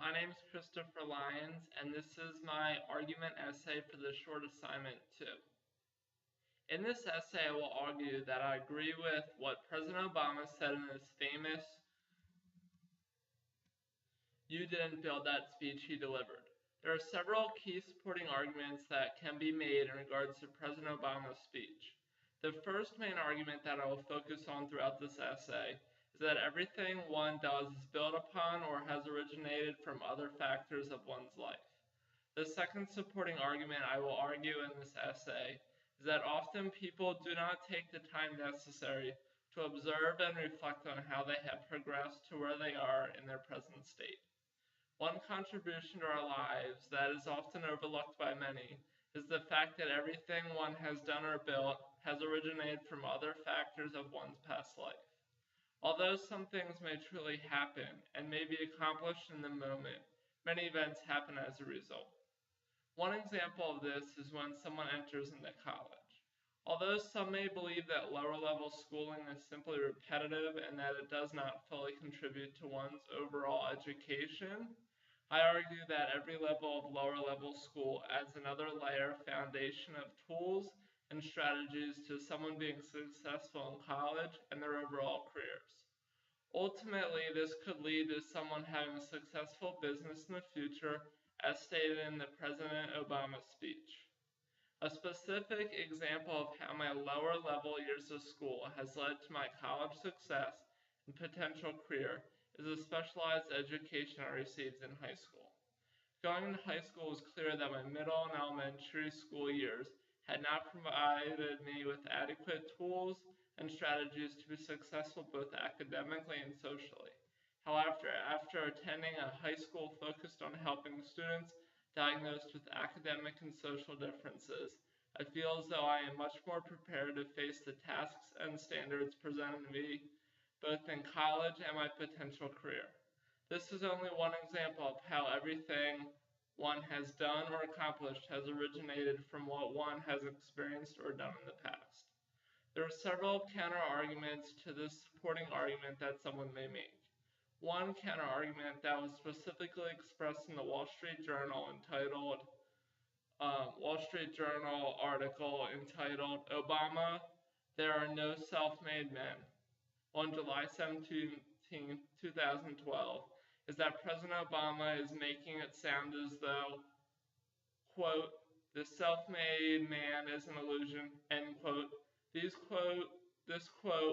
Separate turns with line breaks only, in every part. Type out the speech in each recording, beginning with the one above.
My name is Christopher Lyons, and this is my argument essay for the short assignment 2. In this essay, I will argue that I agree with what President Obama said in his famous "You didn't build that" speech he delivered. There are several key supporting arguments that can be made in regards to President Obama's speech. The first main argument that I will focus on throughout this essay is that everything one does is built upon or has originated from other factors of one's life. The second supporting argument I will argue in this essay is that often people do not take the time necessary to observe and reflect on how they have progressed to where they are in their present state. One contribution to our lives that is often overlooked by many is the fact that everything one has done or built has originated from other factors of one's past life. Although some things may truly happen and may be accomplished in the moment, many events happen as a result. One example of this is when someone enters into college. Although some may believe that lower level schooling is simply repetitive and that it does not fully contribute to one's overall education, I argue that every level of lower level school adds another layer foundation of tools and strategies to someone being successful in college and their overall careers. Ultimately, this could lead to someone having a successful business in the future, as stated in the President Obama speech. A specific example of how my lower level years of school has led to my college success and potential career is the specialized education I received in high school. Going into high school was clear that my middle and elementary school years had not provided me with adequate tools and strategies to be successful both academically and socially. However, after attending a high school focused on helping students diagnosed with academic and social differences, I feel as though I am much more prepared to face the tasks and standards presented to me both in college and my potential career. This is only one example of how everything one has done or accomplished has originated from what one has experienced or done in the past. There are several counter-arguments to this supporting argument that someone may make. One counter-argument that was specifically expressed in the Wall Street Journal article entitled "Obama, There Are No Self-Made Men" on July 17, 2012, is that President Obama is making it sound as though, quote, "the self-made man is an illusion," end quote. This quote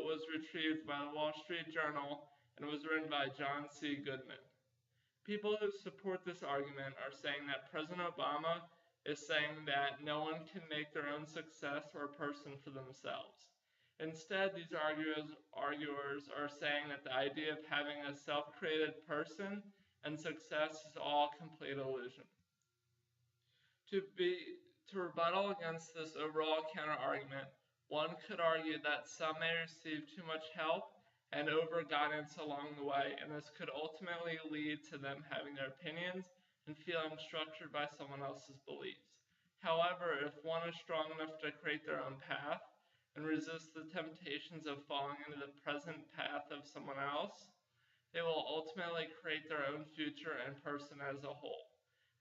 was retrieved by the Wall Street Journal and was written by John C. Goodman. People who support this argument are saying that President Obama is saying that no one can make their own success or person for themselves. Instead, these arguers are saying that the idea of having a self-created person and success is all a complete illusion. To rebuttal against this overall counter-argument, one could argue that some may receive too much help and over-guidance along the way, and this could ultimately lead to them having their opinions and feeling structured by someone else's beliefs. However, if one is strong enough to create their own path and resist the temptations of falling into the present path of someone else, they will ultimately create their own future and person as a whole.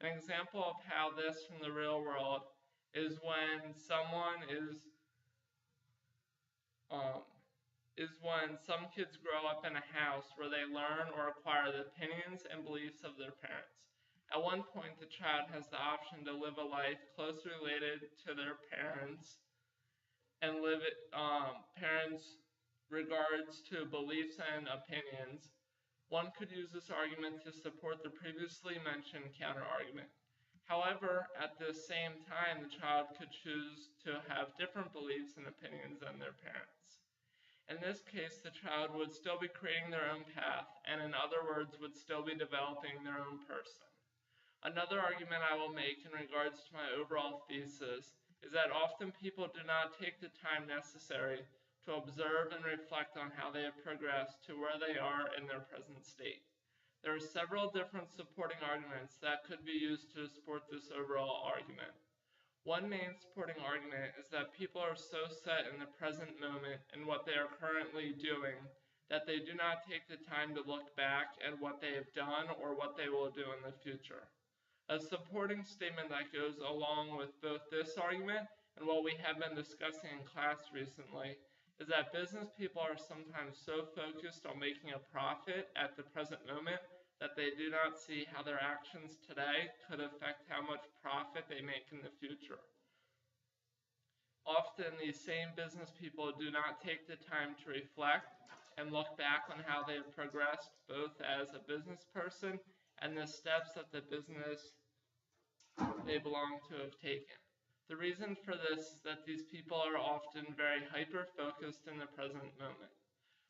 An example of how this from the real world is when some kids grow up in a house where they learn or acquire the opinions and beliefs of their parents. At one point, the child has the option to live a life closely related to their parents and live parents' regards to beliefs and opinions. One could use this argument to support the previously mentioned counter-argument. However, at the same time, the child could choose to have different beliefs and opinions than their parents. In this case, the child would still be creating their own path, and in other words, would still be developing their own person. Another argument I will make in regards to my overall thesis is that often people do not take the time necessary to observe and reflect on how they have progressed to where they are in their present state. There are several different supporting arguments that could be used to support this overall argument. One main supporting argument is that people are so set in the present moment and what they are currently doing that they do not take the time to look back at what they have done or what they will do in the future. A supporting statement that goes along with both this argument and what we have been discussing in class recently is that business people are sometimes so focused on making a profit at the present moment that they do not see how their actions today could affect how much profit they make in the future. Often, these same business people do not take the time to reflect and look back on how they have progressed both as a business person and the steps that the business they belong to have taken. The reason for this is that these people are often very hyper-focused in the present moment.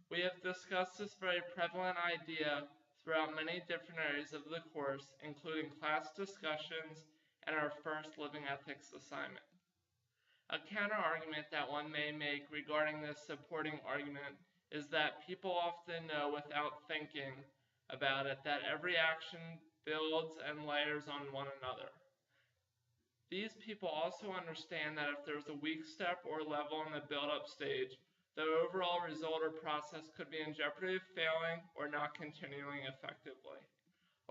We have discussed this very prevalent idea throughout many different areas of the course, including class discussions and our first living ethics assignment. A counter-argument that one may make regarding this supporting argument is that people often know without thinking about it that every action builds and layers on one another. These people also understand that if there's a weak step or level in the build-up stage, the overall result or process could be in jeopardy of failing or not continuing effectively.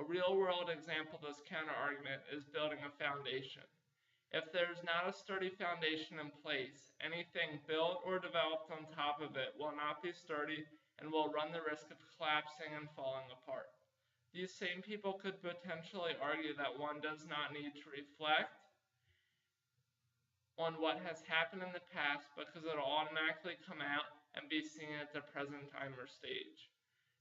A real-world example of this counter-argument is building a foundation. If there's not a sturdy foundation in place, anything built or developed on top of it will not be sturdy and will run the risk of collapsing and falling apart. These same people could potentially argue that one does not need to reflect on what has happened in the past because it will automatically come out and be seen at the present time or stage.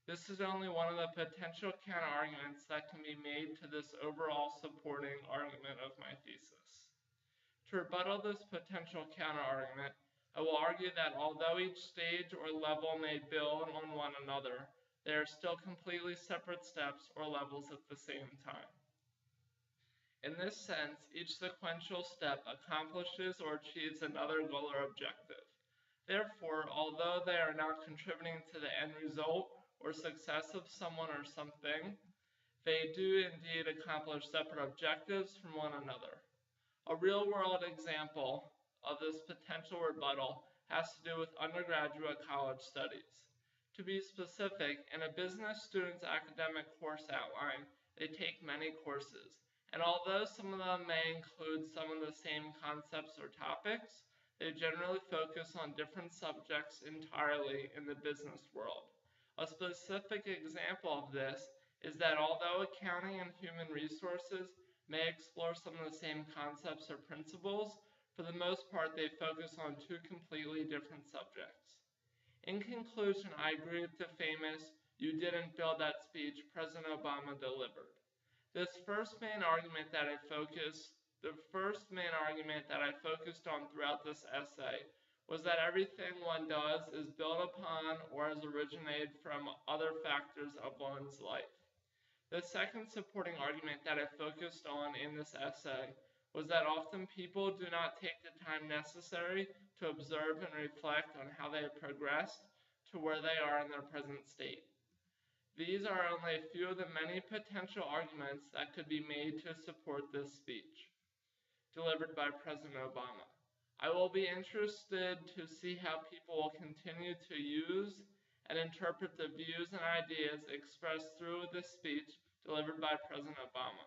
This is only one of the potential counter-arguments that can be made to this overall supporting argument of my thesis. To rebuttal this potential counter-argument, I will argue that although each stage or level may build on one another, they are still completely separate steps or levels at the same time. In this sense, each sequential step accomplishes or achieves another goal or objective. Therefore, although they are not contributing to the end result or success of someone or something, they do indeed accomplish separate objectives from one another. A real-world example of this potential rebuttal has to do with undergraduate college studies. To be specific, in a business student's academic course outline, they take many courses. And although some of them may include some of the same concepts or topics, they generally focus on different subjects entirely in the business world. A specific example of this is that although accounting and human resources may explore some of the same concepts or principles, for the most part they focus on two completely different subjects. In conclusion, I agree with the famous "you didn't build that" speech President Obama delivered. The first main argument that I focused on throughout this essay was that everything one does is built upon or has originated from other factors of one's life. The second supporting argument that I focused on in this essay was that often people do not take the time necessary to observe and reflect on how they have progressed to where they are in their present state. These are only a few of the many potential arguments that could be made to support this speech delivered by President Obama. I will be interested to see how people will continue to use and interpret the views and ideas expressed through this speech delivered by President Obama.